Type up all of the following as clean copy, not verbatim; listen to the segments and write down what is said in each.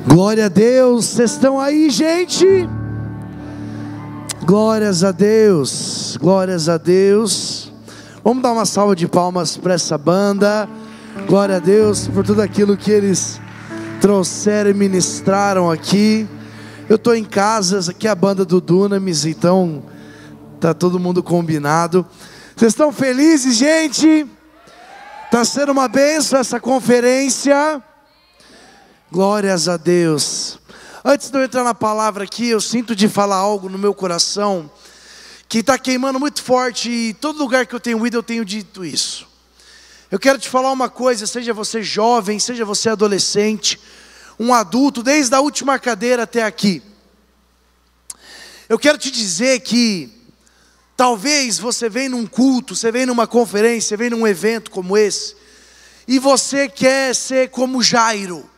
Glória a Deus, vocês estão aí, gente? Glórias a Deus, glórias a Deus. Vamos dar uma salva de palmas para essa banda. Glória a Deus por tudo aquilo que eles trouxeram e ministraram aqui. Eu estou em casa, aqui é a banda do Dunamis, então tá todo mundo combinado. Vocês estão felizes, gente? Está sendo uma bênção essa conferência. Glórias a Deus. Antes de eu entrar na palavra aqui, eu sinto de falar algo no meu coração que está queimando muito forte, e todo lugar que eu tenho ido eu tenho dito isso. Eu quero te falar uma coisa, seja você jovem, seja você adolescente, um adulto, desde a última cadeira até aqui. Eu quero te dizer que talvez você venha num culto, você venha numa conferência, você venha num evento como esse, e você quer ser como Jairo.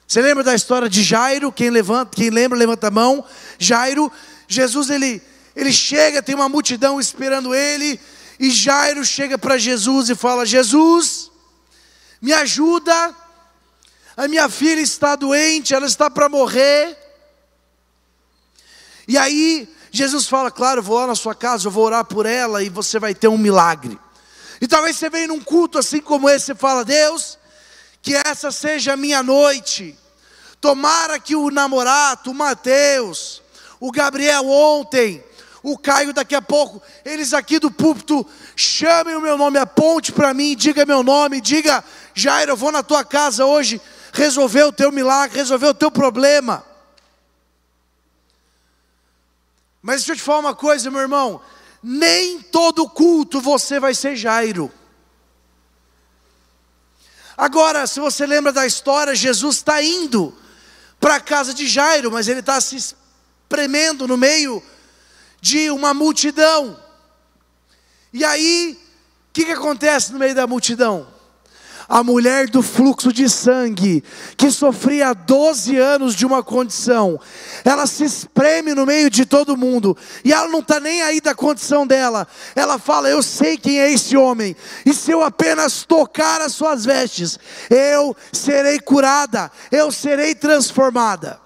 Você lembra da história de Jairo? Quem lembra, levanta a mão. Jairo, Jesus ele chega, tem uma multidão esperando ele, e Jairo chega para Jesus e fala: Jesus, me ajuda, a minha filha está doente, ela está para morrer. E aí Jesus fala: claro, eu vou lá na sua casa, eu vou orar por ela e você vai ter um milagre. E talvez você venha num culto assim como esse e fala: Deus, que essa seja a minha noite. Tomara que o Namorato, o Mateus, o Gabriel ontem, o Caio daqui a pouco, eles aqui do púlpito, chamem o meu nome, aponte para mim, diga meu nome, diga: Jairo, eu vou na tua casa hoje resolver o teu milagre, resolver o teu problema. Mas deixa eu te falar uma coisa, meu irmão, nem todo culto você vai ser Jairo. Agora, se você lembra da história, Jesus está indo para a casa de Jairo, mas ele está se espremendo no meio de uma multidão. E aí, o que acontece no meio da multidão? A mulher do fluxo de sangue, que sofria 12 anos de uma condição, ela se espreme no meio de todo mundo, e ela não está nem aí da condição dela. Ela fala: eu sei quem é esse homem, e se eu apenas tocar as suas vestes, eu serei curada, eu serei transformada.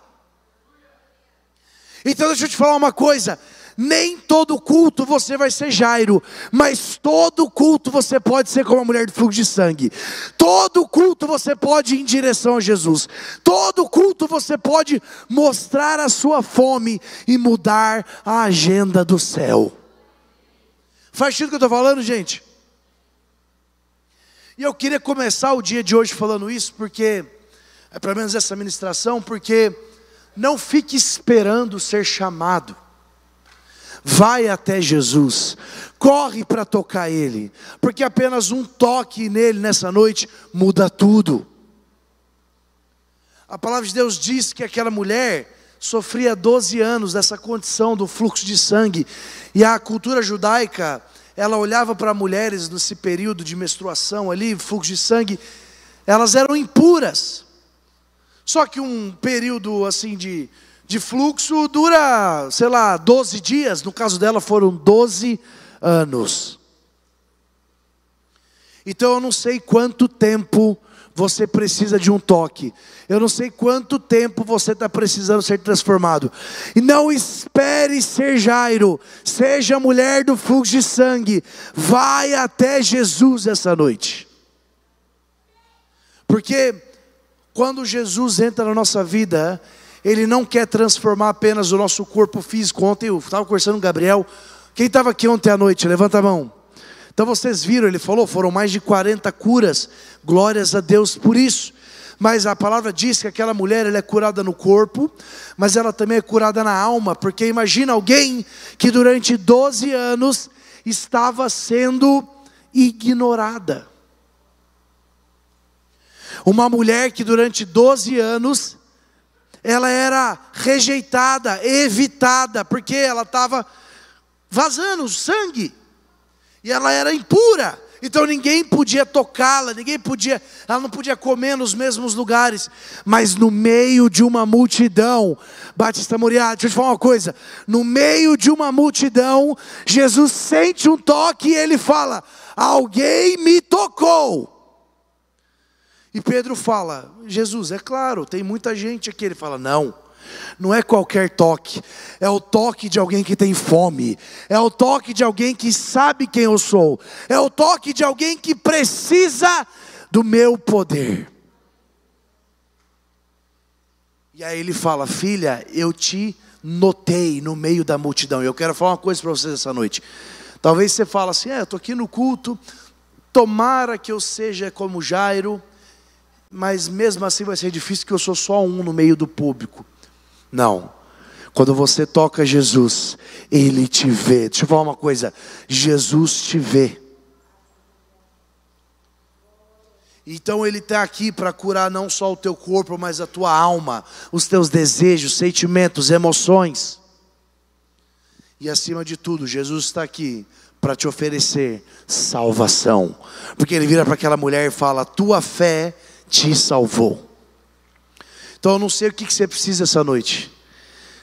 Então deixa eu te falar uma coisa, nem todo culto você vai ser Jairo, mas todo culto você pode ser como a mulher do fluxo de sangue. Todo culto você pode ir em direção a Jesus. Todo culto você pode mostrar a sua fome e mudar a agenda do céu. Faz sentido o que eu estou falando, gente? E eu queria começar o dia de hoje falando isso, porque, pelo menos essa ministração, porque não fique esperando ser chamado. Vai até Jesus, corre para tocar Ele, porque apenas um toque nele nessa noite muda tudo. A palavra de Deus diz que aquela mulher sofria 12 anos dessa condição do fluxo de sangue, e a cultura judaica, ela olhava para mulheres nesse período de menstruação ali, fluxo de sangue, elas eram impuras. Só que um período assim de fluxo dura, 12 dias, no caso dela foram 12 anos. Então eu não sei quanto tempo você precisa de um toque, eu não sei quanto tempo você está precisando ser transformado, e não espere ser Jairo, seja a mulher do fluxo de sangue, vai até Jesus essa noite, porque quando Jesus entra na nossa vida, Ele não quer transformar apenas o nosso corpo físico. Ontem eu estava conversando com o Gabriel. Quem estava aqui ontem à noite? Levanta a mão. Então vocês viram, ele falou, foram mais de 40 curas. Glórias a Deus por isso. Mas a palavra diz que aquela mulher, ela é curada no corpo, mas ela também é curada na alma. Porque imagina alguém que durante 12 anos estava sendo ignorada. Uma mulher que durante 12 anos ela era rejeitada, evitada, porque ela estava vazando sangue, e ela era impura, então ninguém podia tocá-la, ela não podia comer nos mesmos lugares, mas no meio de uma multidão, Batista Moriá, deixa eu te falar uma coisa, no meio de uma multidão, Jesus sente um toque e ele fala: alguém me tocou. E Pedro fala: Jesus, é claro, tem muita gente aqui. Ele fala: não é qualquer toque, é o toque de alguém que tem fome, é o toque de alguém que sabe quem eu sou, é o toque de alguém que precisa do meu poder. E aí ele fala: filha, eu te notei no meio da multidão. E eu quero falar uma coisa para vocês essa noite. Talvez você fale assim: eu estou aqui no culto, tomara que eu seja como Jairo, mas mesmo assim vai ser difícil, que eu sou só um no meio do público. Não, quando você toca Jesus, Ele te vê. Deixa eu falar uma coisa: Jesus te vê. Então Ele está aqui para curar não só o teu corpo, mas a tua alma, os teus desejos, sentimentos, emoções. E acima de tudo, Jesus está aqui para te oferecer salvação. Porque Ele vira para aquela mulher e fala: tua fé te salvou. Então eu não sei o que você precisa essa noite.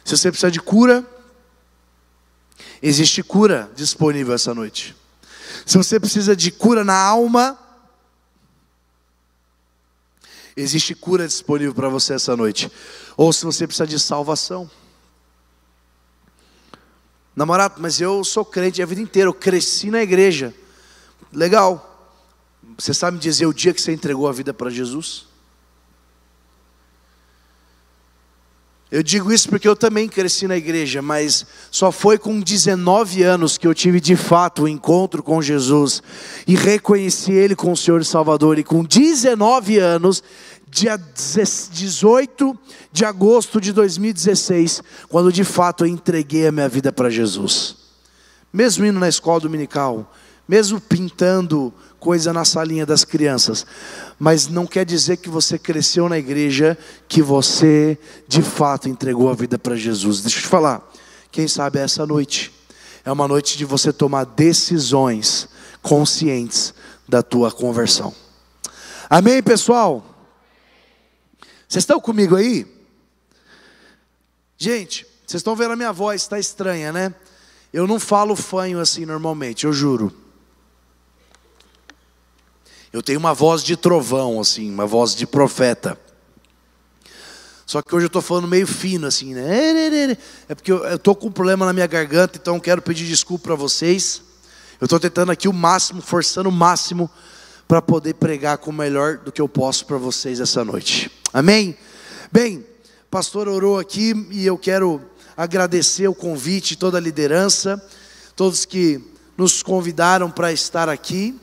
Se você precisa de cura, existe cura disponível essa noite. Se você precisa de cura na alma, existe cura disponível para você essa noite. Ou se você precisa de salvação. Namorado, mas eu sou crente a vida inteira, eu cresci na igreja. Legal. Você sabe me dizer o dia que você entregou a vida para Jesus? Eu digo isso porque eu também cresci na igreja, mas só foi com 19 anos que eu tive de fato o encontro com Jesus e reconheci Ele como Senhor e Salvador. E com 19 anos, dia 18 de agosto de 2016, quando de fato eu entreguei a minha vida para Jesus. Mesmo indo na escola dominical, mesmo pintando coisa na salinha das crianças, mas não quer dizer que você cresceu na igreja, que você de fato entregou a vida para Jesus. Deixa eu te falar, quem sabe essa noite é uma noite de você tomar decisões conscientes da tua conversão. Amém, pessoal? Vocês estão comigo aí? Gente, vocês estão vendo a minha voz, está estranha, né? Eu não falo fanho assim normalmente, eu juro. Eu tenho uma voz de trovão, assim, uma voz de profeta. Só que hoje eu estou falando meio fino, assim, né? É porque eu estou com um problema na minha garganta, então eu quero pedir desculpa para vocês. Eu estou tentando aqui o máximo, forçando o máximo, para poder pregar com o melhor do que eu posso para vocês essa noite. Amém? Bem, o pastor orou aqui e eu quero agradecer o convite, toda a liderança, todos que nos convidaram para estar aqui.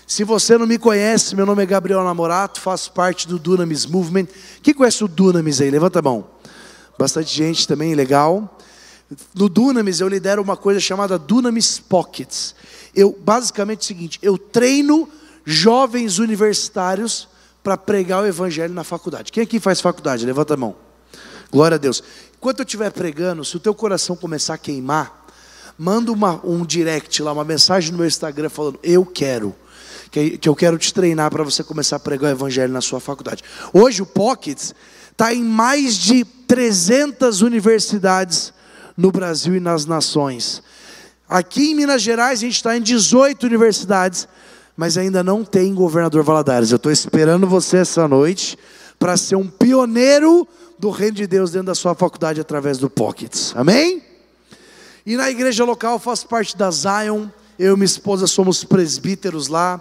Se você não me conhece, meu nome é Gabriel Namorato, faço parte do Dunamis Movement. Quem conhece o Dunamis aí? Levanta a mão. Bastante gente também, legal. No Dunamis eu lidero uma coisa chamada Dunamis Pockets. Basicamente é o seguinte, eu treino jovens universitários para pregar o evangelho na faculdade. Quem aqui faz faculdade? Levanta a mão. Glória a Deus. Enquanto eu estiver pregando, se o teu coração começar a queimar, manda um direct lá, uma mensagem no meu Instagram falando: eu quero te treinar para você começar a pregar o evangelho na sua faculdade. Hoje o Pockets está em mais de 300 universidades no Brasil e nas nações. Aqui em Minas Gerais a gente está em 18 universidades, mas ainda não tem Governador Valadares. Eu estou esperando você essa noite para ser um pioneiro do reino de Deus dentro da sua faculdade através do Pockets. Amém? E na igreja local eu faço parte da Zion. Eu e minha esposa somos presbíteros lá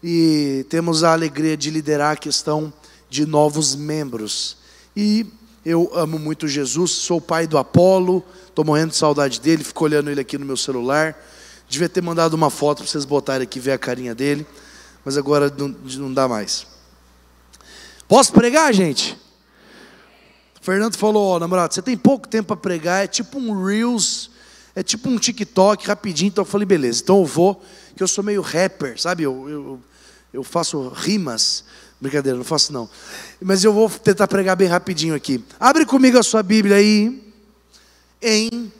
e temos a alegria de liderar a questão de novos membros. E eu amo muito Jesus, sou pai do Apolo, estou morrendo de saudade dele, fico olhando ele aqui no meu celular. Devia ter mandado uma foto para vocês botarem aqui e ver a carinha dele, mas agora não dá mais. Posso pregar, gente? O Fernando falou: namorado, você tem pouco tempo para pregar, é tipo um Reels, é tipo um TikTok rapidinho. Então eu falei: beleza, então eu vou, que eu sou meio rapper, sabe? Eu faço rimas. Brincadeira, não faço não. Mas eu vou tentar pregar bem rapidinho aqui. Abre comigo a sua Bíblia aí, em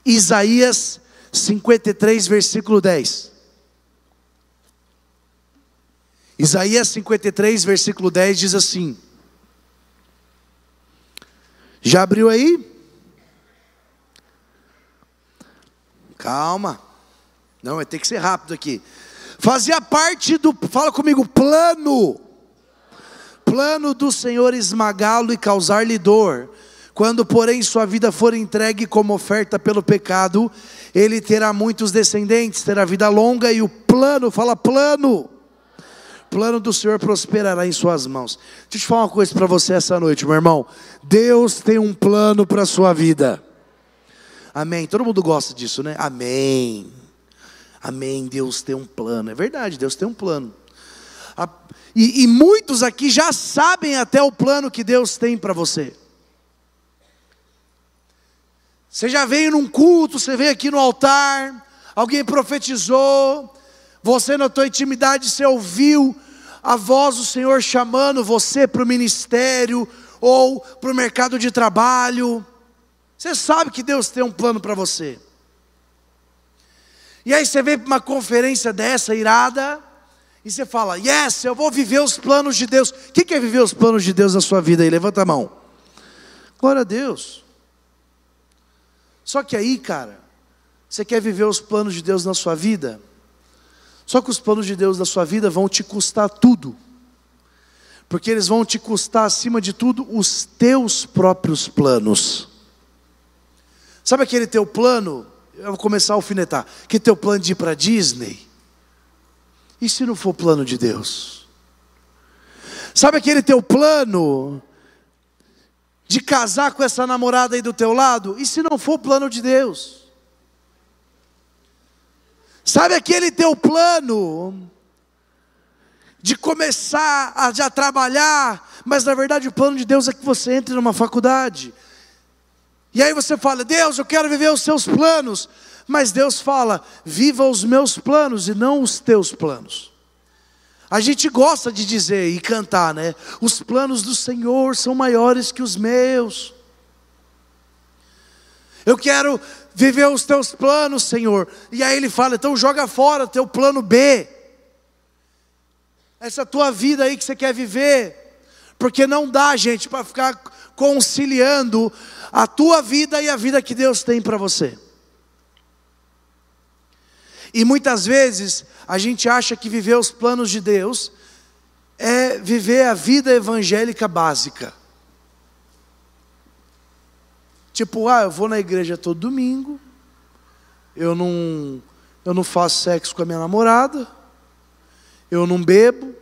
Isaías 53, versículo 10. Isaías 53, versículo 10 diz assim. Já abriu aí? Calma. Não, vai ter que ser rápido aqui. Fazia parte do, fala comigo, plano plano do Senhor esmagá-lo e causar-lhe dor. Quando, porém, sua vida for entregue como oferta pelo pecado, ele terá muitos descendentes, terá vida longa, e o plano, fala plano do Senhor prosperará em suas mãos. Deixa eu te falar uma coisa para você essa noite, meu irmão. Deus tem um plano para a sua vida. Amém. Todo mundo gosta disso, né? Amém. Amém. Deus tem um plano. É verdade, Deus tem um plano. E muitos aqui já sabem até o plano que Deus tem para você. Você já veio num culto, você veio aqui no altar, alguém profetizou, você na tua intimidade, você ouviu a voz do Senhor chamando você para o ministério, ou para o mercado de trabalho. Você sabe que Deus tem um plano para você. E aí você vem para uma conferência dessa, irada, e você fala, yes, eu vou viver os planos de Deus. O que é viver os planos de Deus na sua vida aí? Levanta a mão. Glória a Deus. Só que aí, cara, você quer viver os planos de Deus na sua vida? Só que os planos de Deus na sua vida vão te custar tudo. Porque eles vão te custar, acima de tudo, os teus próprios planos. Sabe aquele teu plano? Eu vou começar a alfinetar. Que teu plano de ir para Disney? E se não for plano de Deus? Sabe aquele teu plano de casar com essa namorada aí do teu lado? E se não for plano de Deus? Sabe aquele teu plano de começar a já trabalhar, mas na verdade o plano de Deus é que você entre numa faculdade. E aí você fala, Deus, eu quero viver os seus planos. Mas Deus fala, viva os meus planos e não os teus planos. A gente gosta de dizer e cantar, né? Os planos do Senhor são maiores que os meus. Eu quero viver os teus planos, Senhor. E aí ele fala, então joga fora teu plano B. Essa tua vida aí que você quer viver. Porque não dá, gente, para ficar conciliando a tua vida e a vida que Deus tem para você. E muitas vezes a gente acha que viver os planos de Deus é viver a vida evangélica básica. Tipo, eu vou na igreja todo domingo, eu não faço sexo com a minha namorada, eu não bebo,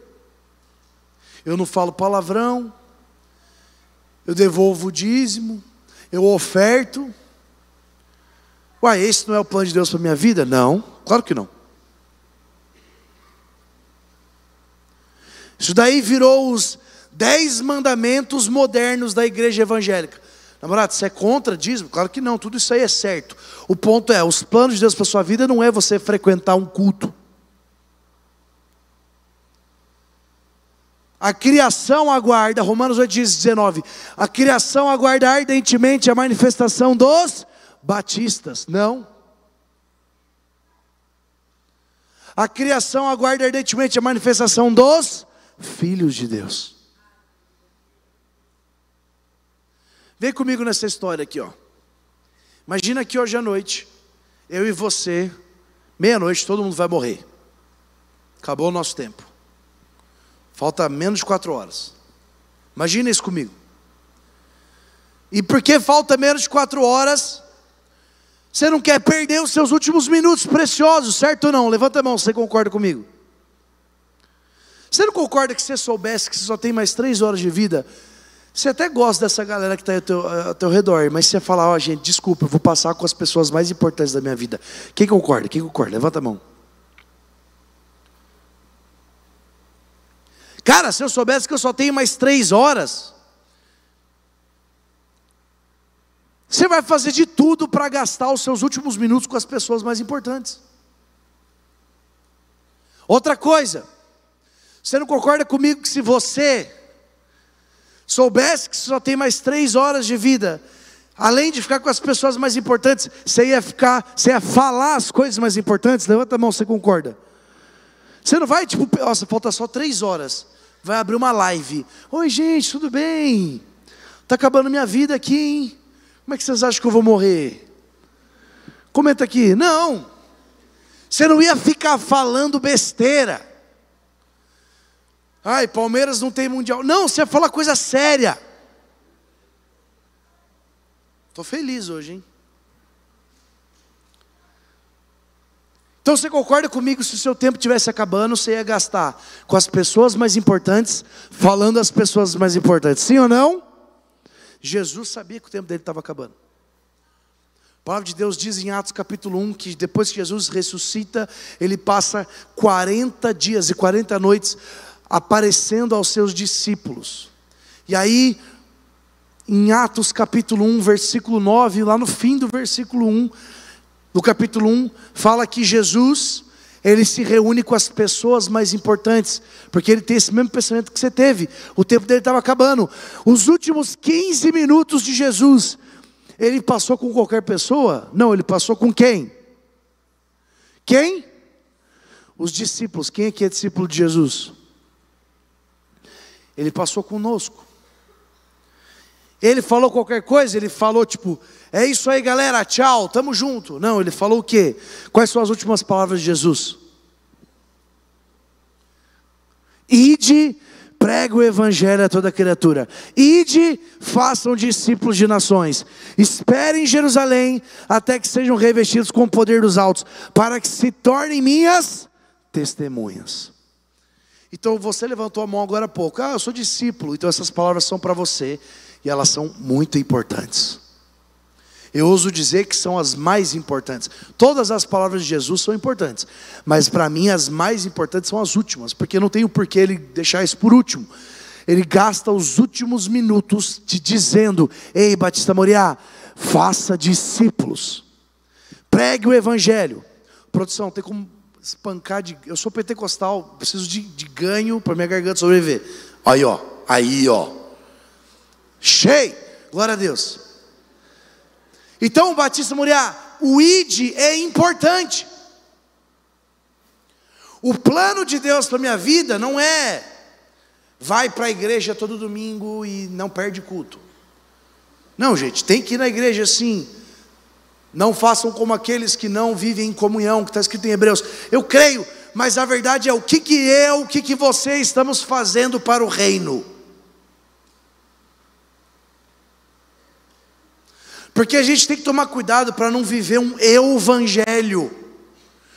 eu não falo palavrão, eu devolvo o dízimo, eu oferto. Esse não é o plano de Deus para a minha vida? Não, claro que não. Isso daí virou os 10 mandamentos modernos da igreja evangélica. Namorado, você é contra dízimo? Claro que não, tudo isso aí é certo. O ponto é, os planos de Deus para a sua vida não é você frequentar um culto. A criação aguarda, Romanos 8:19, a criação aguarda ardentemente a manifestação dos batistas. Não. A criação aguarda ardentemente a manifestação dos filhos de Deus. Vem comigo nessa história aqui, ó. Imagina que hoje à noite, eu e você, meia-noite, todo mundo vai morrer. Acabou o nosso tempo. Falta menos de 4 horas. Imagina isso comigo. E porque falta menos de 4 horas, você não quer perder os seus últimos minutos preciosos, certo ou não? Levanta a mão, você concorda comigo? Você não concorda que se você soubesse que você só tem mais 3 horas de vida? Você até gosta dessa galera que está ao teu redor, mas você fala, gente, desculpa, eu vou passar com as pessoas mais importantes da minha vida. Quem concorda? Quem concorda? Levanta a mão. Cara, se eu soubesse que eu só tenho mais 3 horas, você vai fazer de tudo para gastar os seus últimos minutos com as pessoas mais importantes. Outra coisa, você não concorda comigo que se você soubesse que você só tem mais 3 horas de vida, além de ficar com as pessoas mais importantes, você ia falar as coisas mais importantes? Levanta a mão, você concorda? Você não vai, tipo, nossa, falta só 3 horas. Vai abrir uma live. Oi, gente, tudo bem? Está acabando minha vida aqui, hein? Como é que vocês acham que eu vou morrer? Comenta aqui. Não. Você não ia ficar falando besteira. Ai, Palmeiras não tem mundial. Não, você fala coisa séria. Estou feliz hoje, hein? Então você concorda comigo, se o seu tempo estivesse acabando, você ia gastar com as pessoas mais importantes, falando as pessoas mais importantes, sim ou não? Jesus sabia que o tempo dele estava acabando. A palavra de Deus diz em Atos capítulo 1, que depois que Jesus ressuscita, ele passa 40 dias e 40 noites aparecendo aos seus discípulos. E aí, em Atos capítulo 1, versículo 9, lá no fim do versículo 1, no capítulo 1, fala que Jesus, ele se reúne com as pessoas mais importantes, porque ele tem esse mesmo pensamento que você teve, o tempo dele estava acabando. Os últimos 15 minutos de Jesus, ele passou com qualquer pessoa? Não, ele passou com quem? Quem? Os discípulos. Quem aqui é discípulo de Jesus? Ele passou conosco. Ele falou qualquer coisa, ele falou tipo, é isso aí galera, tchau, tamo junto. Não, ele falou o quê? Quais são as últimas palavras de Jesus? Ide, pregue o evangelho a toda criatura. Ide, façam discípulos de nações. Esperem em Jerusalém, até que sejam revestidos com o poder dos altos, para que se tornem minhas testemunhas. Então você levantou a mão agora há pouco. Eu sou discípulo, então essas palavras são para você. E elas são muito importantes. Eu ouso dizer que são as mais importantes. Todas as palavras de Jesus são importantes, mas para mim as mais importantes são as últimas, porque não tem o porquê ele deixar isso por último. Ele gasta os últimos minutos te dizendo: ei, Batista Moriá, faça discípulos, pregue o evangelho. Produção, tem como espancar eu sou pentecostal, preciso de ganho para minha garganta sobreviver. Aí ó, cheio, glória a Deus. Então, Batista Moriá, o ID é importante. O plano de Deus para a minha vida não é vai para a igreja todo domingo e não perde culto. Não, gente, tem que ir na igreja sim. Não façam como aqueles que não vivem em comunhão, que está escrito em Hebreus. Eu creio, mas a verdade é o que você estamos fazendo para o reino. Porque a gente tem que tomar cuidado para não viver um evangelho.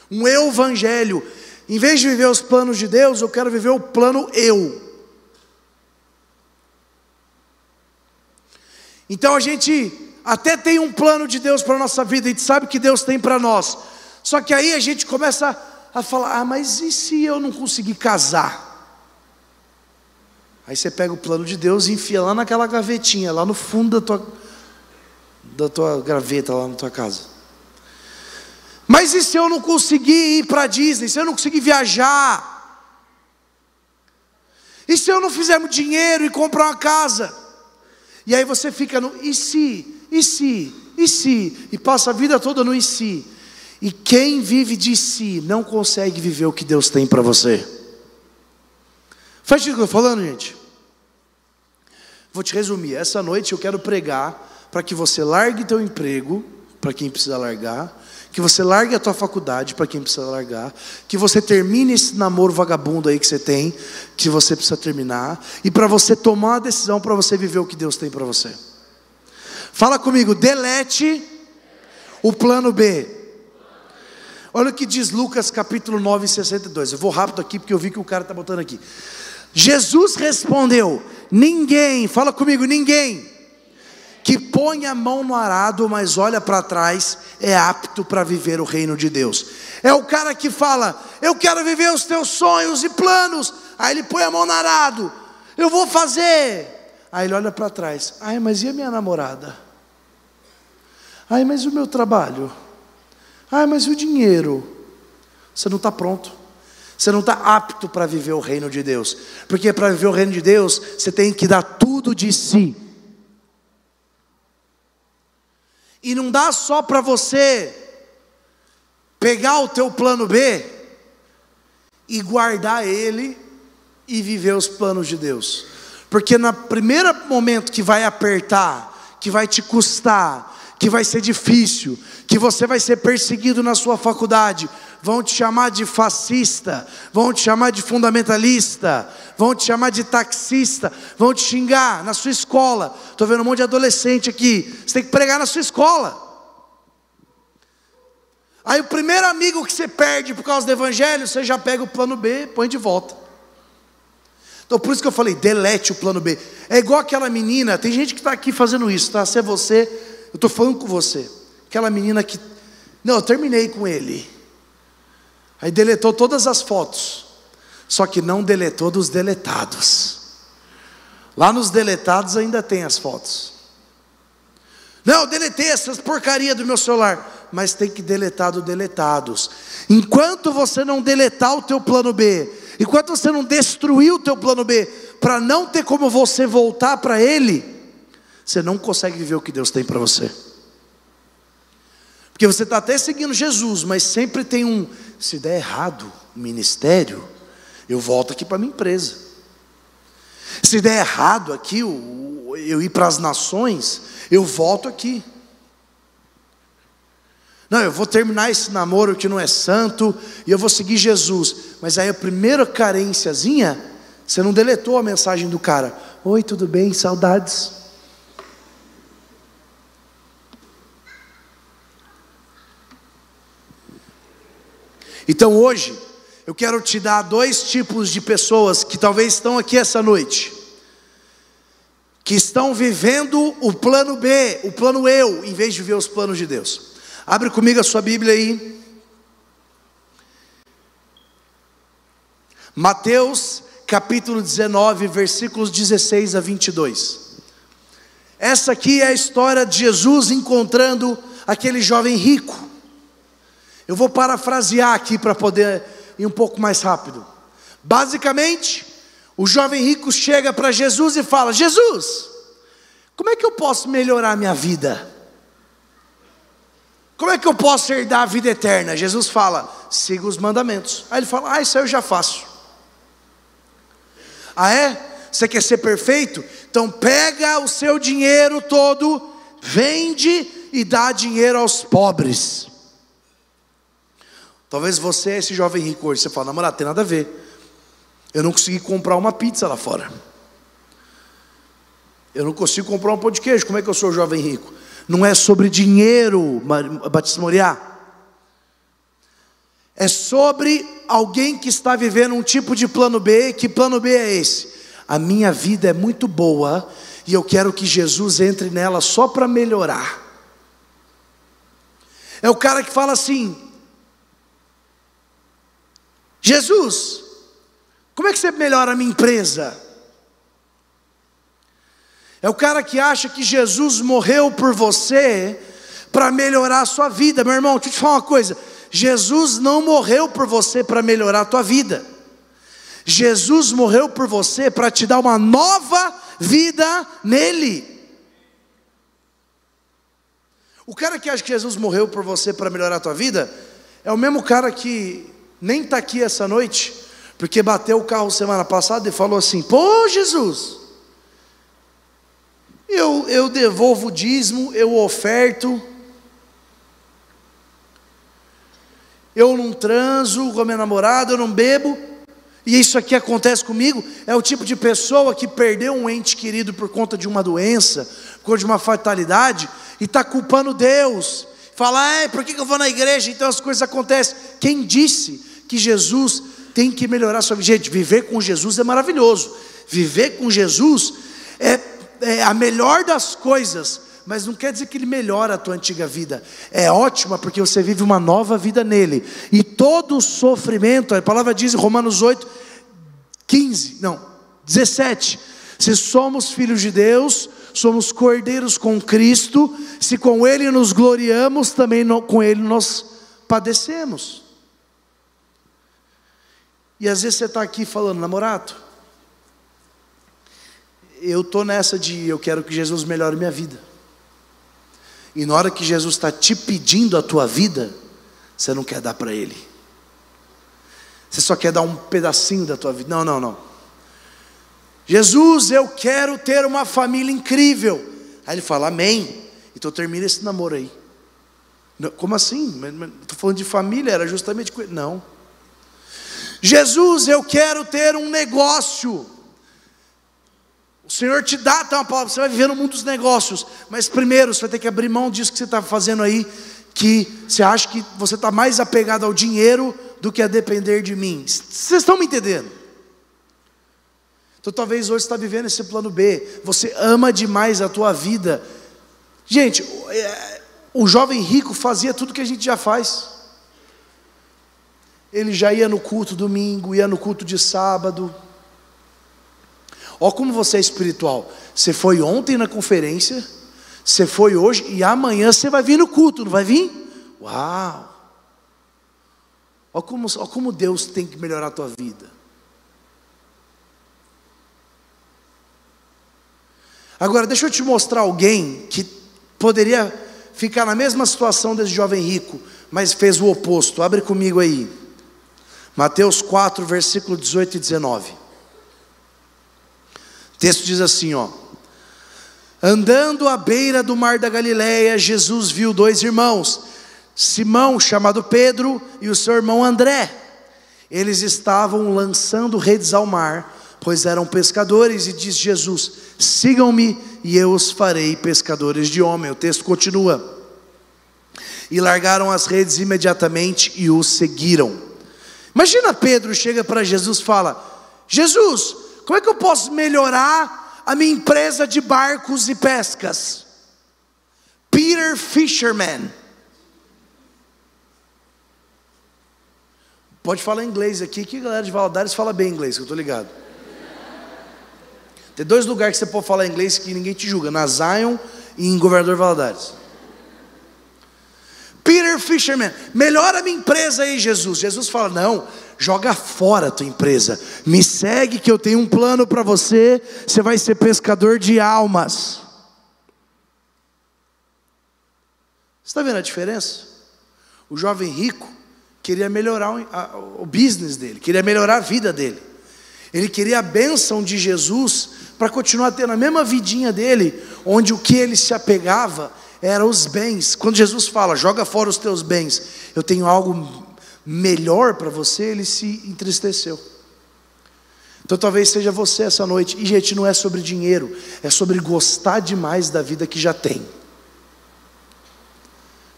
Um evangelho. Em vez de viver os planos de Deus, eu quero viver o plano eu. Então a gente até tem um plano de Deus para a nossa vida, a gente sabe que Deus tem para nós. Só que aí a gente começa a falar: mas e se eu não conseguir casar? Aí você pega o plano de Deus e enfia lá naquela gavetinha, lá no fundo da tua graveta lá na tua casa. Mas e se eu não conseguir ir para a Disney? Se eu não conseguir viajar? E se eu não fizer dinheiro e comprar uma casa? E aí você fica no e se? E passa a vida toda no e se. E quem vive de si não consegue viver o que Deus tem para você. Faz o que eu estou falando, gente? Vou te resumir. Essa noite eu quero pregar para que você largue teu emprego, para quem precisa largar, que você largue a tua faculdade, para quem precisa largar, que você termine esse namoro vagabundo aí que você tem, que você precisa terminar, e para você tomar a decisão, para você viver o que Deus tem para você. Fala comigo, delete o plano B. Olha o que diz Lucas capítulo 9, 62. Eu vou rápido aqui, porque eu vi que o cara está botando aqui. Jesus respondeu: ninguém, fala comigo, ninguém que põe a mão no arado, mas olha para trás, é apto para viver o reino de Deus. É o cara que fala: eu quero viver os teus sonhos e planos. Aí ele põe a mão no arado: eu vou fazer. Aí ele olha para trás: ai, mas e a minha namorada? Ai, mas o meu trabalho? Ai, mas e o dinheiro? Você não está pronto. Você não está apto para viver o reino de Deus. Porque para viver o reino de Deus, você tem que dar tudo de si. E não dá só para você pegar o teu plano B e guardar ele e viver os planos de Deus. Porque no primeiro momento que vai apertar, que vai te custar, que vai ser difícil, que você vai ser perseguido na sua faculdade, vão te chamar de fascista, vão te chamar de fundamentalista, vão te chamar de taxista, vão te xingar na sua escola. Estou vendo um monte de adolescente aqui, você tem que pregar na sua escola. Aí o primeiro amigo que você perde por causa do evangelho, você já pega o plano B, põe de volta. Então por isso que eu falei, delete o plano B. É igual aquela menina, tem gente que está aqui fazendo isso, tá? Se é você, eu estou falando com você. Aquela menina que, não, eu terminei com ele. Aí deletou todas as fotos, só que não deletou dos deletados. Lá nos deletados ainda tem as fotos. Não, eu deletei essas porcaria do meu celular, mas tem que deletar do deletados. Enquanto você não deletar o teu plano B, enquanto você não destruir o teu plano B, para não ter como você voltar para ele, você não consegue viver o que Deus tem para você. Porque você está até seguindo Jesus, mas sempre tem se der errado o ministério, eu volto aqui para a minha empresa. Se der errado aqui, eu ir para as nações, eu volto aqui. Não, eu vou terminar esse namoro que não é santo, e eu vou seguir Jesus. Mas aí a primeira carênciazinha, você não deletou a mensagem do cara. Oi, tudo bem? Saudades. Então hoje, eu quero te dar 2 tipos de pessoas que talvez estão aqui essa noite, que estão vivendo o plano B, o plano eu, em vez de viver os planos de Deus. Abre comigo a sua Bíblia aí. Mateus capítulo 19, versículos 16 a 22. Essa aqui é a história de Jesus encontrando aquele jovem rico. Eu vou parafrasear aqui para poder ir um pouco mais rápido. Basicamente, o jovem rico chega para Jesus e fala: Jesus, como é que eu posso melhorar a minha vida? Como é que eu posso herdar a vida eterna? Jesus fala: siga os mandamentos. Aí ele fala: isso aí eu já faço. Ah é? Você quer ser perfeito? Então pega o seu dinheiro todo, vende e dá dinheiro aos pobres. Talvez você é esse jovem rico hoje. Você fala: namorado, tem nada a ver. Eu não consegui comprar uma pizza lá fora. Eu não consigo comprar um pão de queijo. Como é que eu sou jovem rico? Não é sobre dinheiro, Batista Moriá. É sobre alguém que está vivendo um tipo de plano B. Que plano B é esse? A minha vida é muito boa e eu quero que Jesus entre nela só para melhorar. É o cara que fala assim: Jesus, como é que você melhora a minha empresa? É o cara que acha que Jesus morreu por você para melhorar a sua vida. Meu irmão, deixa eu te falar uma coisa: Jesus não morreu por você para melhorar a tua vida. Jesus morreu por você para te dar uma nova vida nele. O cara que acha que Jesus morreu por você para melhorar a tua vida é o mesmo cara que nem está aqui essa noite, porque bateu o carro semana passada e falou assim: pô, Jesus, eu devolvo o dízimo, eu oferto, eu não transo com a minha namorada, eu não bebo, e isso aqui acontece comigo. É o tipo de pessoa que perdeu um ente querido por conta de uma doença, por conta de uma fatalidade, e está culpando Deus. Fala: por que eu vou na igreja? Então as coisas acontecem. Quem disse que Jesus tem que melhorar a sua vida? Gente, viver com Jesus é maravilhoso. Viver com Jesus é a melhor das coisas, mas não quer dizer que ele melhora a tua antiga vida. É ótima porque você vive uma nova vida nele. E todo o sofrimento, a palavra diz em Romanos 17: se somos filhos de Deus, somos cordeiros com Cristo, se com ele nos gloriamos, também com ele nós padecemos. E às vezes você está aqui falando: namorado, eu estou nessa de eu quero que Jesus melhore minha vida. E na hora que Jesus está te pedindo a tua vida, você não quer dar para Ele. Você só quer dar um pedacinho da tua vida. Não. Jesus, eu quero ter uma família incrível. Aí Ele fala: amém. Então termina esse namoro aí. Não, como assim? Estou falando de família, era justamente com ele. Não. Jesus, eu quero ter um negócio. O Senhor te dá uma palavra, você vai viver no mundo dos negócios. Mas primeiro você vai ter que abrir mão disso que você está fazendo aí, que você acha que você está mais apegado ao dinheiro do que a depender de mim. Vocês estão me entendendo? Então talvez hoje você está vivendo esse plano B. Você ama demais a tua vida. Gente, o jovem rico fazia tudo que a gente já faz. Ele já ia no culto domingo, ia no culto de sábado. Olha como você é espiritual. Você foi ontem na conferência, você foi hoje e amanhã você vai vir no culto, não vai vir? Uau! Olha como Deus tem que melhorar a tua vida. Agora deixa eu te mostrar alguém que poderia ficar na mesma situação desse jovem rico, mas fez o oposto. Abre comigo aí, Mateus 4, versículo 18 e 19. O texto diz assim, ó: andando à beira do mar da Galileia, Jesus viu dois irmãos, Simão, chamado Pedro, e o seu irmão André. Eles estavam lançando redes ao mar, pois eram pescadores, e disse Jesus: sigam-me e eu os farei pescadores de homem. O texto continua: e largaram as redes imediatamente e os seguiram. Imagina, Pedro chega para Jesus e fala: Jesus, como é que eu posso melhorar a minha empresa de barcos e pescas? Peter Fisherman. Pode falar inglês aqui, que a galera de Valadares fala bem inglês, que eu estou ligado. Tem dois lugares que você pode falar inglês que ninguém te julga: na Zion e em Governador Valadares. Peter Fisherman, melhora a minha empresa aí, Jesus. Jesus fala: não, joga fora a tua empresa, me segue que eu tenho um plano para você. Você vai ser pescador de almas. Você está vendo a diferença? O jovem rico queria melhorar o business dele, queria melhorar a vida dele. Ele queria a bênção de Jesus para continuar tendo a mesma vidinha dele, onde o que ele se apegava eram os bens. Quando Jesus fala: joga fora os teus bens, eu tenho algo melhor para você, ele se entristeceu. Então talvez seja você essa noite. E gente, não é sobre dinheiro, é sobre gostar demais da vida que já tem.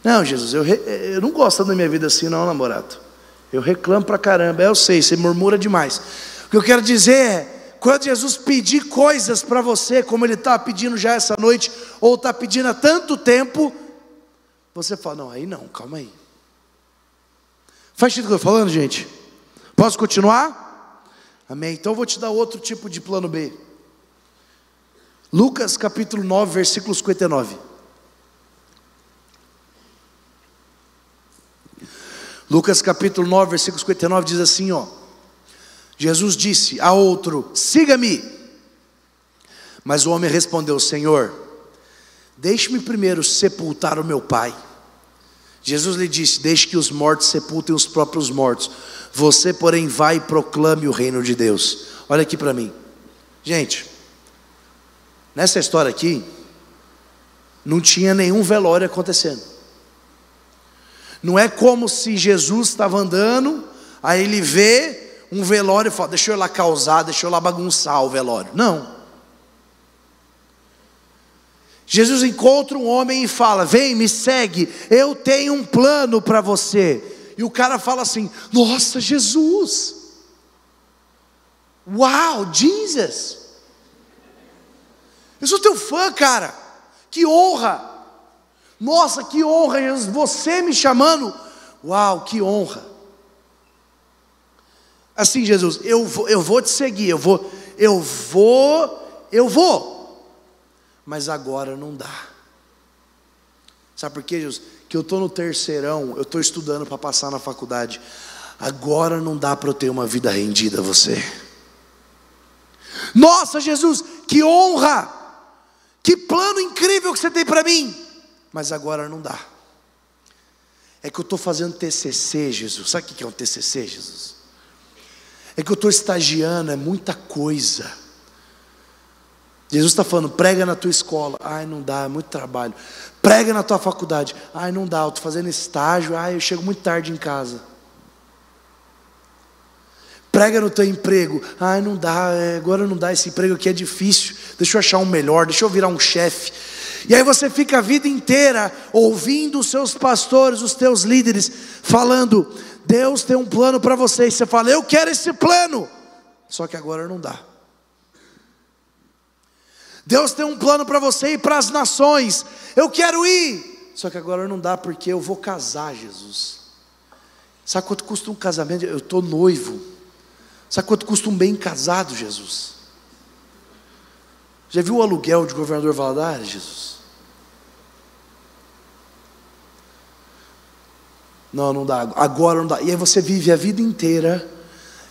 Não, Jesus, eu não gosto da minha vida assim não, namorado. Eu reclamo pra caramba. Eu sei, você murmura demais. O que eu quero dizer é, quando Jesus pedir coisas para você, como Ele está pedindo já essa noite, ou está pedindo há tanto tempo, você fala: não, aí não, calma aí. Faz sentido o que eu estou falando, gente? Posso continuar? Amém. Então eu vou te dar outro tipo de plano B. Lucas capítulo 9, versículo 59. Lucas capítulo 9, versículo 59 diz assim, ó: Jesus disse a outro: siga-me. Mas o homem respondeu: Senhor, deixe-me primeiro sepultar o meu pai. Jesus lhe disse: deixe que os mortos sepultem os próprios mortos. Você, porém, vai e proclame o reino de Deus. Olha aqui para mim. Gente, nessa história aqui, não tinha nenhum velório acontecendo. Não é como se Jesus estava andando, aí ele vê um velório e fala: deixa eu ir lá causar, deixa eu ir lá bagunçar o velório. Não. Jesus encontra um homem e fala: vem, me segue, eu tenho um plano para você. E o cara fala assim: nossa, Jesus, uau, Jesus, eu sou teu fã, cara, que honra. Nossa, que honra, Jesus, você me chamando, uau, que honra. Assim, Jesus, eu vou te seguir, eu vou, mas agora não dá. Sabe por quê, Jesus? Que eu estou no terceirão, eu estou estudando para passar na faculdade. Agora não dá para eu ter uma vida rendida a você. Nossa, Jesus, que honra, que plano incrível que você tem para mim, mas agora não dá. É que eu estou fazendo TCC, Jesus. Sabe o que é um TCC, Jesus? É que eu estou estagiando, é muita coisa. Jesus está falando, prega na tua escola. Ai, não dá, é muito trabalho. Prega na tua faculdade. Ai, não dá, eu estou fazendo estágio. Ai, eu chego muito tarde em casa. Prega no teu emprego. Ai, não dá, agora não dá, esse emprego aqui é difícil. Deixa eu achar um melhor, deixa eu virar um chefe. E aí você fica a vida inteira ouvindo os seus pastores, os teus líderes, falando, Deus tem um plano para você. E você fala, eu quero esse plano. Só que agora não dá. Deus tem um plano para você ir para as nações. Eu quero ir. Só que agora não dá porque eu vou casar, Jesus. Sabe quanto custa um casamento? Eu estou noivo. Sabe quanto custa um bem casado, Jesus? Já viu o aluguel de Governador Valadares, Jesus? Não, não dá, agora não dá. E aí você vive a vida inteira,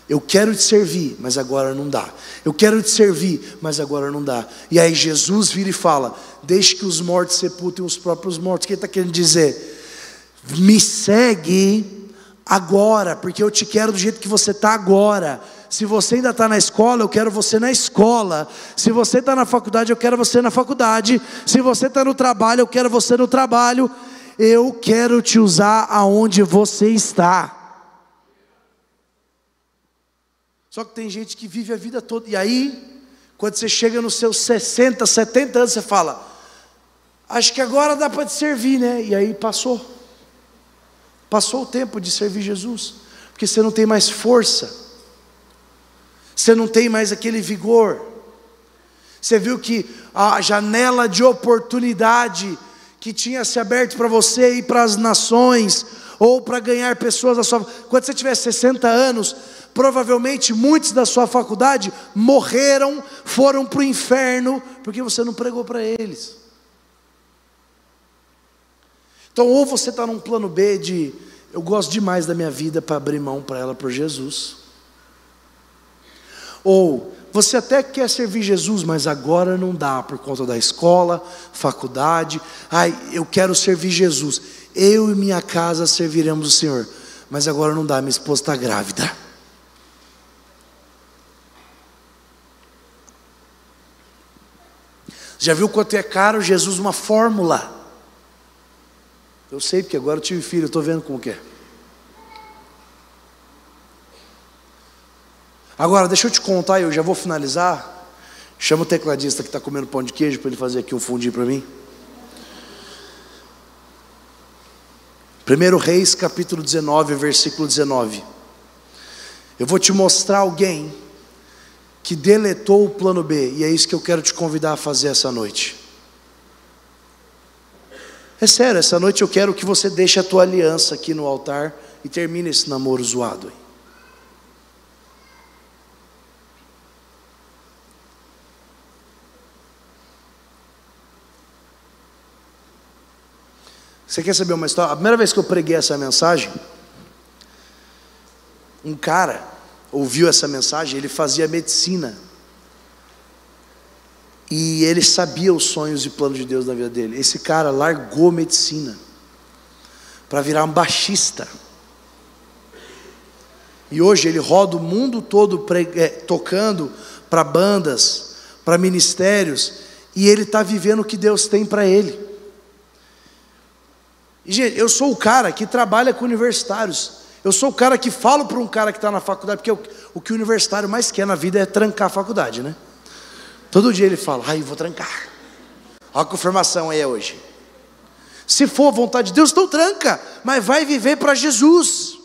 eu quero te servir, mas agora não dá. Eu quero te servir, mas agora não dá. E aí Jesus vira e fala, deixe que os mortos sepultem os próprios mortos. O que ele está querendo dizer? Me segue agora, porque eu te quero do jeito que você está agora. Se você ainda está na escola, eu quero você na escola. Se você está na faculdade, eu quero você na faculdade. Se você está no trabalho, eu quero você no trabalho. Eu quero te usar aonde você está. Só que tem gente que vive a vida toda. E aí, quando você chega nos seus 60, 70 anos, você fala, acho que agora dá para te servir, né? E aí passou. Passou o tempo de servir Jesus. Porque você não tem mais força. Você não tem mais aquele vigor. Você viu que a janela de oportunidade que tinha se aberto para você ir para as nações, ou para ganhar pessoas da sua... Quando você tiver 60 anos, provavelmente muitos da sua faculdade morreram, foram para o inferno, porque você não pregou para eles. Então, ou você está num plano B de, eu gosto demais da minha vida para abrir mão para ela por Jesus. Ou você até quer servir Jesus, mas agora não dá por conta da escola, faculdade. Ai, eu quero servir Jesus. Eu e minha casa serviremos o Senhor. Mas agora não dá, minha esposa está grávida. Já viu quanto é caro Jesus uma fórmula? Eu sei, porque agora eu tive filho, eu estou vendo como que é. Agora, deixa eu te contar, eu já vou finalizar. Chama o tecladista que está comendo pão de queijo, para ele fazer aqui um fundinho para mim. 1 Reis, capítulo 19, versículo 19. Eu vou te mostrar alguém que deletou o plano B, e é isso que eu quero te convidar a fazer essa noite. É sério, essa noite eu quero que você deixe a tua aliança aqui no altar e termine esse namoro zoado aí. Você quer saber uma história? A primeira vez que eu preguei essa mensagem, um cara ouviu essa mensagem, ele fazia medicina. E ele sabia os sonhos e planos de Deus na vida dele. Esse cara largou medicina para virar um baixista. E hoje ele roda o mundo todo tocando para bandas, para ministérios. E ele está vivendo o que Deus tem para ele. E, gente, eu sou o cara que trabalha com universitários. Eu sou o cara que falo para um cara que está na faculdade, porque o que o universitário mais quer na vida é trancar a faculdade, né? Todo dia ele fala, ai, vou trancar. Olha a confirmação aí hoje. Se for a vontade de Deus, então tranca, mas vai viver para Jesus.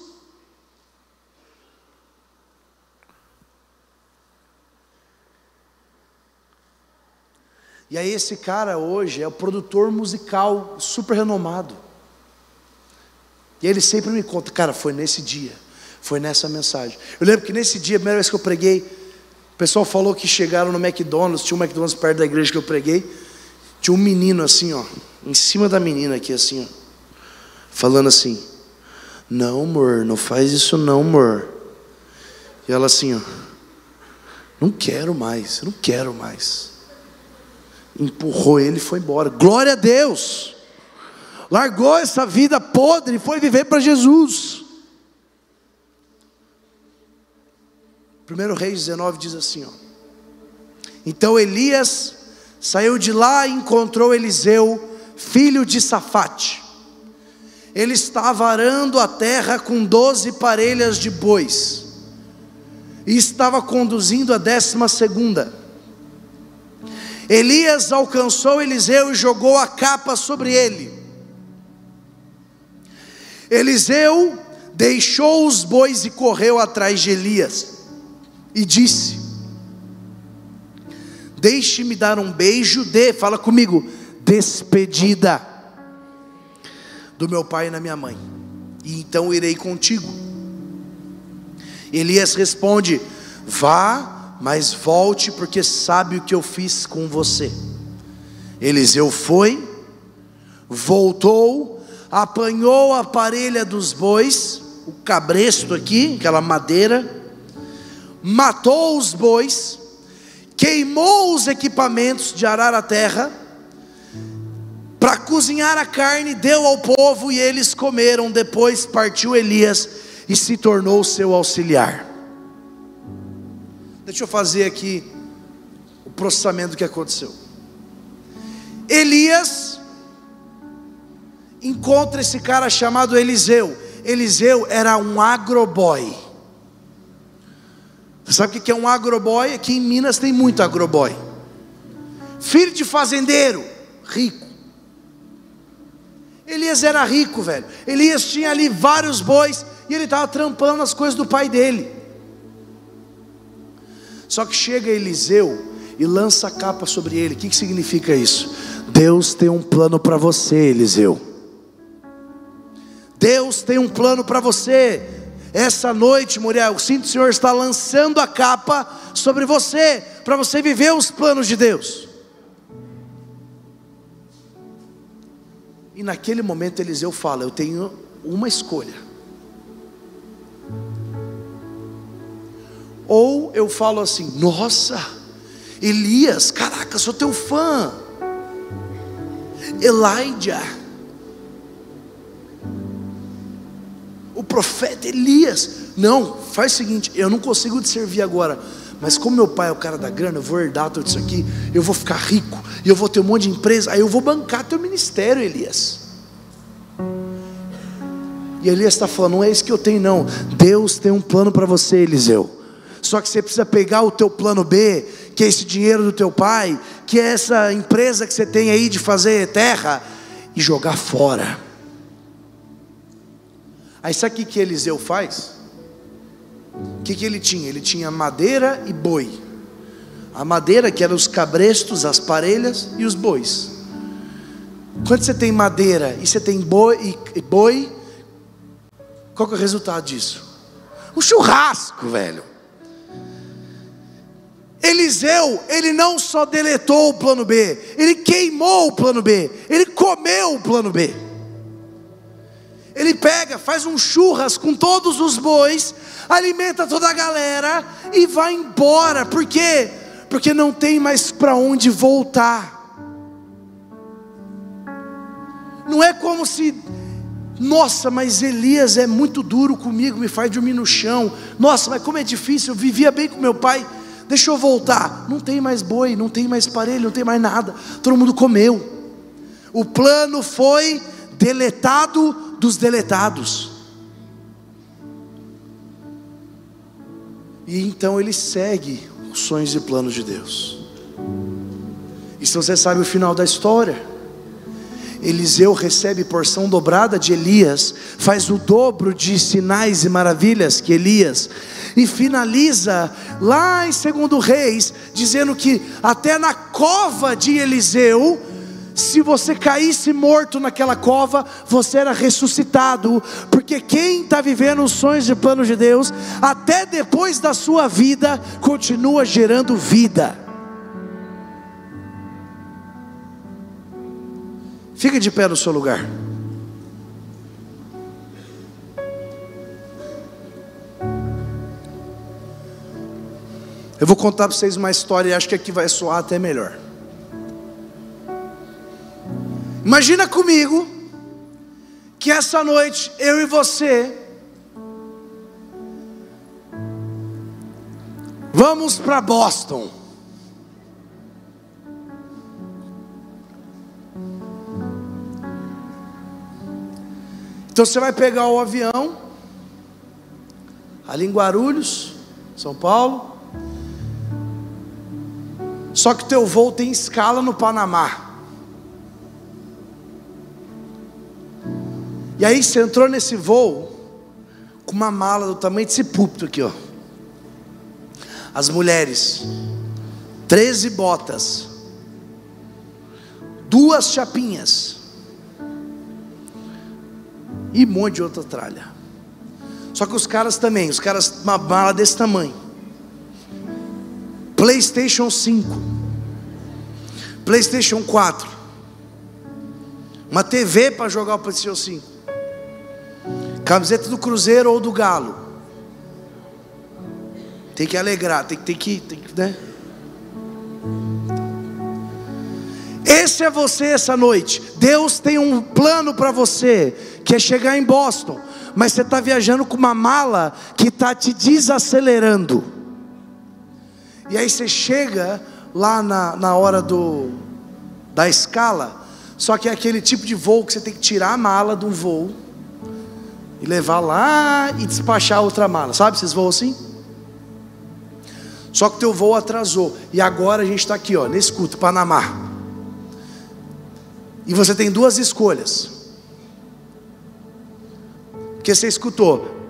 E aí esse cara hoje é o produtor musical super renomado. E ele sempre me conta, cara, foi nesse dia, foi nessa mensagem. Eu lembro que nesse dia, a primeira vez que eu preguei, o pessoal falou que chegaram no McDonald's, tinha um McDonald's perto da igreja que eu preguei, tinha um menino assim, ó, em cima da menina aqui assim, ó, falando assim, não amor, não faz isso não amor. E ela assim, ó, não quero mais, não quero mais. Empurrou ele e foi embora. Glória a Deus! Largou essa vida podre e foi viver para Jesus. 1 Reis 19 diz assim, ó. Então Elias saiu de lá e encontrou Eliseu, filho de Safate. Ele estava arando a terra com 12 parelhas de bois, e estava conduzindo a 12ª. Elias alcançou Eliseu e jogou a capa sobre ele. Eliseu deixou os bois e correu atrás de Elias, e disse: deixe-me dar um beijo fala comigo, despedida do meu pai e da minha mãe, e então irei contigo. Elias responde: vá, mas volte, porque sabe o que eu fiz com você. Eliseu foi, voltou, apanhou a parelha dos bois, o cabresto aqui, aquela madeira, matou os bois, queimou os equipamentos de arar a terra, para cozinhar a carne, deu ao povo e eles comeram. Depois partiu Elias e se tornou seu auxiliar. Deixa eu fazer aqui o processamento do que aconteceu. Elias encontra esse cara chamado Eliseu. Eliseu era um agroboy. Você sabe o que é um agroboy? Aqui em Minas tem muito agroboy. Filho de fazendeiro, rico. Elias era rico, velho. Elias tinha ali vários bois, e ele estava trampando as coisas do pai dele. Só que chega Eliseu e lança a capa sobre ele. O que significa isso? Deus tem um plano para você, Eliseu. Deus tem um plano para você. Essa noite, Muriel, eu sinto que o Senhor está lançando a capa sobre você, para você viver os planos de Deus. E naquele momento Eliseu fala: eu tenho uma escolha. Ou eu falo assim: nossa, Elias, caraca, sou teu fã. Elijah, o profeta Elias. Não, faz o seguinte: eu não consigo te servir agora, mas como meu pai é o cara da grana, eu vou herdar tudo isso aqui, eu vou ficar rico, e eu vou ter um monte de empresa, aí eu vou bancar teu ministério, Elias. E Elias está falando: não é isso que eu tenho não, Deus tem um plano para você, Eliseu. Só que você precisa pegar o teu plano B, que é esse dinheiro do teu pai, que é essa empresa que você tem aí de fazer terra, e jogar fora. Aí sabe o que Eliseu faz? O que ele tinha? Ele tinha madeira e boi. A madeira, que eram os cabrestos, as parelhas e os bois. Quando você tem madeira e você tem boi, qual que é o resultado disso? Um churrasco, velho. Eliseu, ele não só deletou o plano B, ele queimou o plano B, ele comeu o plano B. Ele pega, faz um churras com todos os bois, alimenta toda a galera e vai embora. Por quê? Porque não tem mais para onde voltar. Não é como se: nossa, mas Elias é muito duro comigo, me faz dormir no chão. Nossa, mas como é difícil, eu vivia bem com meu pai, deixa eu voltar. Não tem mais boi, não tem mais parelho, não tem mais nada, todo mundo comeu. O plano foi deletado dos deletados. E então ele segue os sonhos e planos de Deus. E se você sabe o final da história, Eliseu recebe porção dobrada de Elias, faz o dobro de sinais e maravilhas que Elias, e finaliza lá em 2 Reis, dizendo que até na cova de Eliseu, se você caísse morto naquela cova, você era ressuscitado. Porque quem está vivendo os sonhos e planos de Deus, até depois da sua vida, continua gerando vida. Fica de pé no seu lugar. Eu vou contar para vocês uma história, e acho que aqui vai soar até melhor. Imagina comigo que essa noite eu e você vamos para Boston. Então você vai pegar o avião, ali em Guarulhos, São Paulo. Só que o teu voo tem escala no Panamá. E aí você entrou nesse voo com uma mala do tamanho desse púlpito aqui, ó. As mulheres, 13 botas, 2 chapinhas e um monte de outra tralha. Só que os caras também, uma mala desse tamanho. PlayStation 5, PlayStation 4, uma TV para jogar o PlayStation 5, camiseta do Cruzeiro ou do Galo. Tem que alegrar, tem que, né? Esse é você essa noite. Deus tem um plano para você, que é chegar em Boston, mas você está viajando com uma mala que está te desacelerando. E aí você chega lá na hora da escala, só que é aquele tipo de voo que você tem que tirar a mala de um voo e levar lá e despachar outra mala. Sabe esses voos assim? Só que o teu voo atrasou. E agora a gente está aqui, ó, nesse culto, Panamá. E você tem 2 escolhas. Porque você escutou,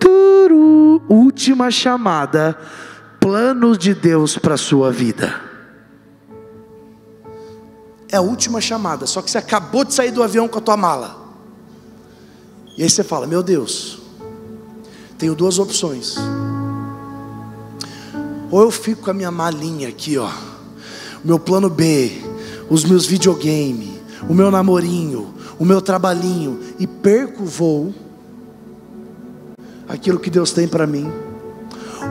última chamada, planos de Deus para a sua vida. É a última chamada. Só que você acabou de sair do avião com a tua mala. E aí você fala, meu Deus, tenho 2 opções. Ou eu fico com a minha malinha aqui, ó, o meu plano B, os meus videogames, o meu namorinho, o meu trabalhinho, e perco o voo, aquilo que Deus tem para mim.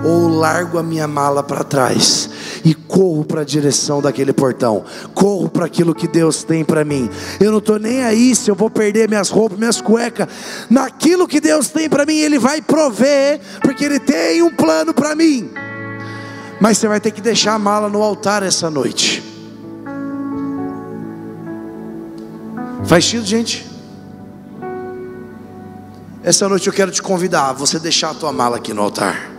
Ou largo a minha mala para trás e corro para a direção daquele portão, corro para aquilo que Deus tem para mim. Eu não estou nem aí se eu vou perder minhas roupas, minhas cuecas. Naquilo que Deus tem para mim, Ele vai prover, porque Ele tem um plano para mim. Mas você vai ter que deixar a mala no altar essa noite. Faz sentido, gente? Essa noite eu quero te convidar a você deixar a tua mala aqui no altar.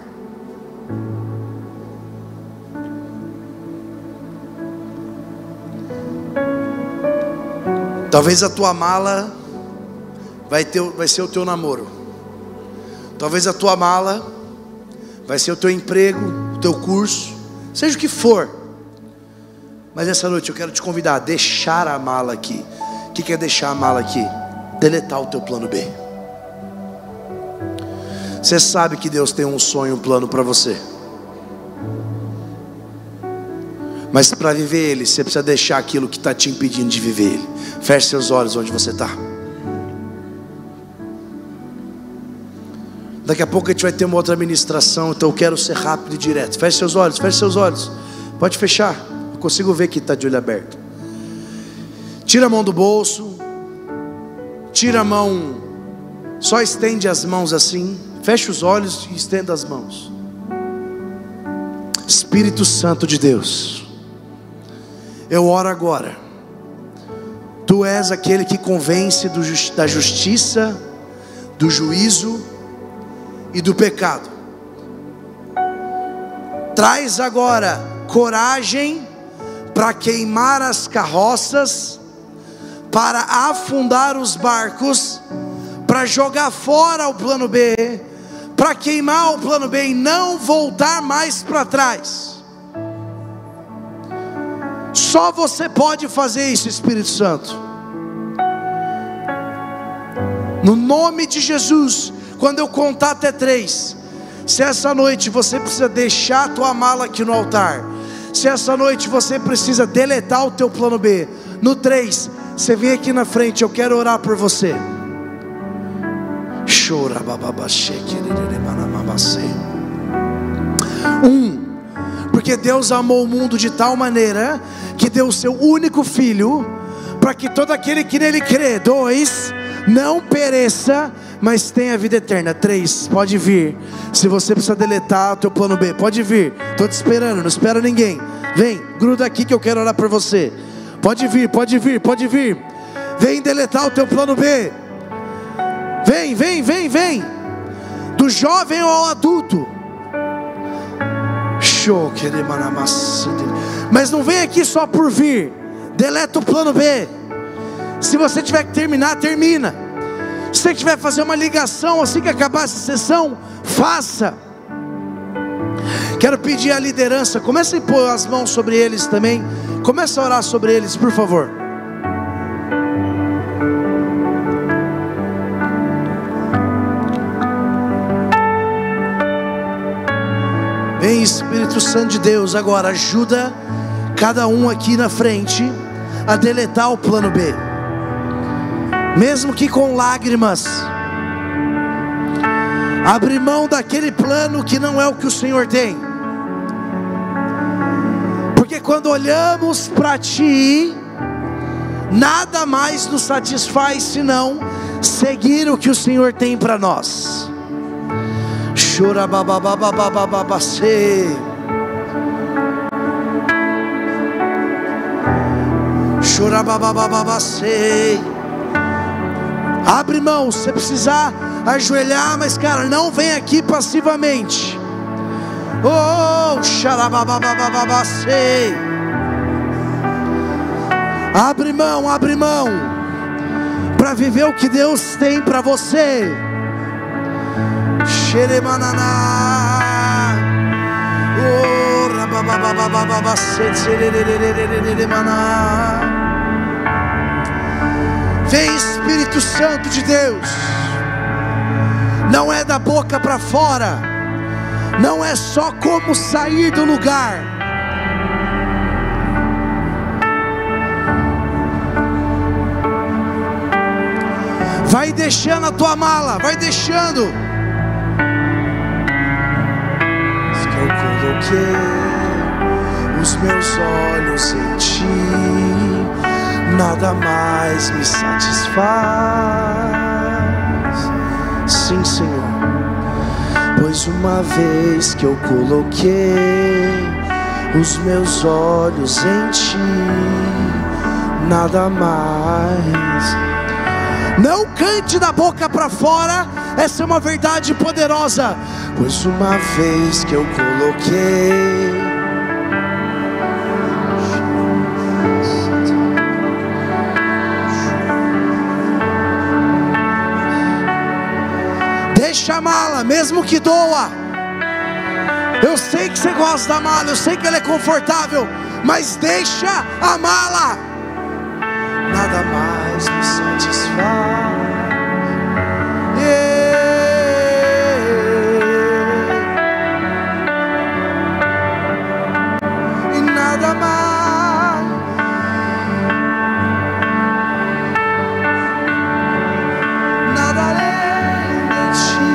Talvez a tua mala vai ser o teu namoro. Talvez a tua mala vai ser o teu emprego, o teu curso, seja o que for. Mas essa noite eu quero te convidar a deixar a mala aqui. O que é deixar a mala aqui? Deletar o teu plano B. Você sabe que Deus tem um sonho, um plano para você. Mas para viver Ele, você precisa deixar aquilo que está te impedindo de viver Ele. Feche seus olhos onde você está. Daqui a pouco a gente vai ter uma outra ministração, então eu quero ser rápido e direto. Feche seus olhos, feche seus olhos. Pode fechar, eu consigo ver que está de olho aberto. Tira a mão do bolso. Tira a mão, só estende as mãos assim. Feche os olhos e estenda as mãos. Espírito Santo de Deus, eu oro agora. Tu és aquele que convence da justiça, do juízo e do pecado. Traz agora coragem para queimar as carroças, para afundar os barcos, para jogar fora o plano B, para queimar o plano B e não voltar mais para trás. Só você pode fazer isso, Espírito Santo. No nome de Jesus, quando eu contar até 3, se essa noite você precisa deixar a tua mala aqui no altar, se essa noite você precisa deletar o teu plano B, no 3, você vem aqui na frente, eu quero orar por você. Porque Deus amou o mundo de tal maneira que deu o seu único filho, para que todo aquele que nele crê. 2, não pereça, mas tenha vida eterna. 3, pode vir. Se você precisa deletar o teu plano B, pode vir. Estou te esperando, não espera ninguém. Vem, gruda aqui que eu quero orar por você. Pode vir, pode vir, pode vir. Vem deletar o teu plano B. Vem, vem, vem, vem. Do jovem ao adulto. Mas não vem aqui só por vir. Deleta o plano B. Se você tiver que terminar, termina. Se você tiver que fazer uma ligação assim que acabar essa sessão, faça. Quero pedir à liderança, comece a pôr as mãos sobre eles também. Comece a orar sobre eles, por favor. Vem, Espírito Santo de Deus, agora ajuda cada um aqui na frente a deletar o plano B, mesmo que com lágrimas. Abre mão daquele plano que não é o que o Senhor tem, porque quando olhamos para Ti, nada mais nos satisfaz senão seguir o que o Senhor tem para nós. Chora babababababababacê. Chora bababababacê. Abre mão, se precisar ajoelhar, mas cara, não vem aqui passivamente. Oh, xarabababababacê. Abre mão para viver o que Deus tem para você. Xeremananá. Oh, rabababababacê. Vem, Espírito Santo de Deus. Não é da boca para fora, não é só como sair do lugar. Vai deixando a tua mala, vai deixando. Que eu coloquei os meus olhos em Ti, nada mais me satisfaz. Sim, Senhor, pois uma vez que eu coloquei os meus olhos em Ti, nada mais. Não cante da boca para fora, essa é uma verdade poderosa. Pois uma vez que eu coloquei, deixa a mala, mesmo que doa. Eu sei que você gosta da mala, eu sei que ela é confortável, mas deixa a mala. Nada mais me satisfaz. E nada mais. Nada além de Ti.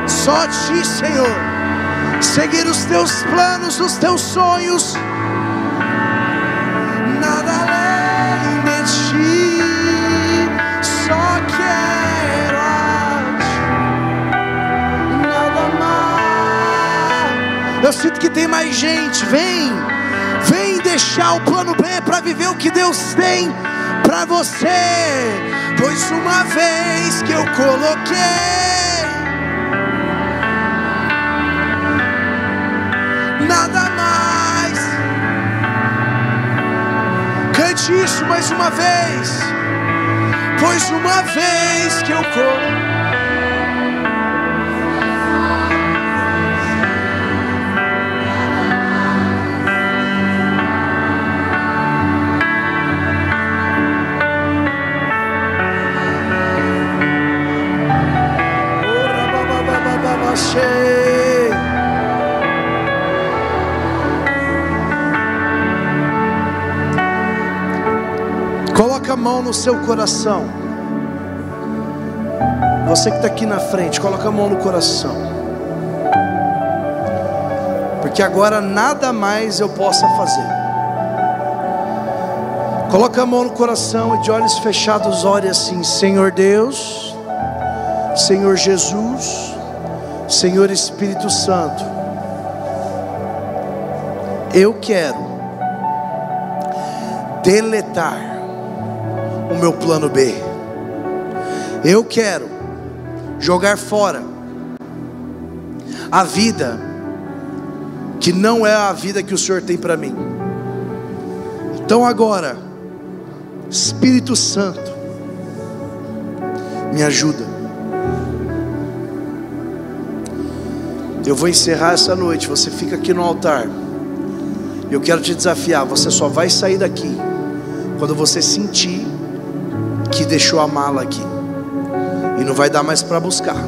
Só Ti, Senhor. Seguir os Teus planos, os Teus sonhos. Nada além de Ti. Só quero a Ti. Nada mais. Eu sinto que tem mais gente. Vem deixar o plano B para viver o que Deus tem para você. Pois uma vez que eu coloquei, nada mais. Cante isso mais uma vez. Pois uma vez que eu coloquei. Coloca a mão no seu coração. Você que está aqui na frente, coloca a mão no coração. Porque agora nada mais eu possa fazer. Coloca a mão no coração e de olhos fechados ore assim: Senhor Deus, Senhor Jesus, Senhor Espírito Santo, eu quero deletar o meu plano B. Eu quero jogar fora a vida que não é a vida que o Senhor tem para mim. Então agora, Espírito Santo, me ajuda. Eu vou encerrar essa noite. Você fica aqui no altar. Eu quero te desafiar. Você só vai sair daqui quando você sentir que deixou a mala aqui e não vai dar mais para buscar.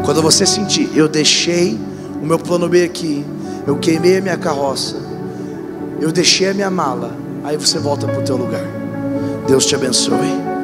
Quando você sentir, eu deixei o meu plano B aqui, eu queimei a minha carroça, eu deixei a minha mala, aí você volta para o teu lugar. Deus te abençoe.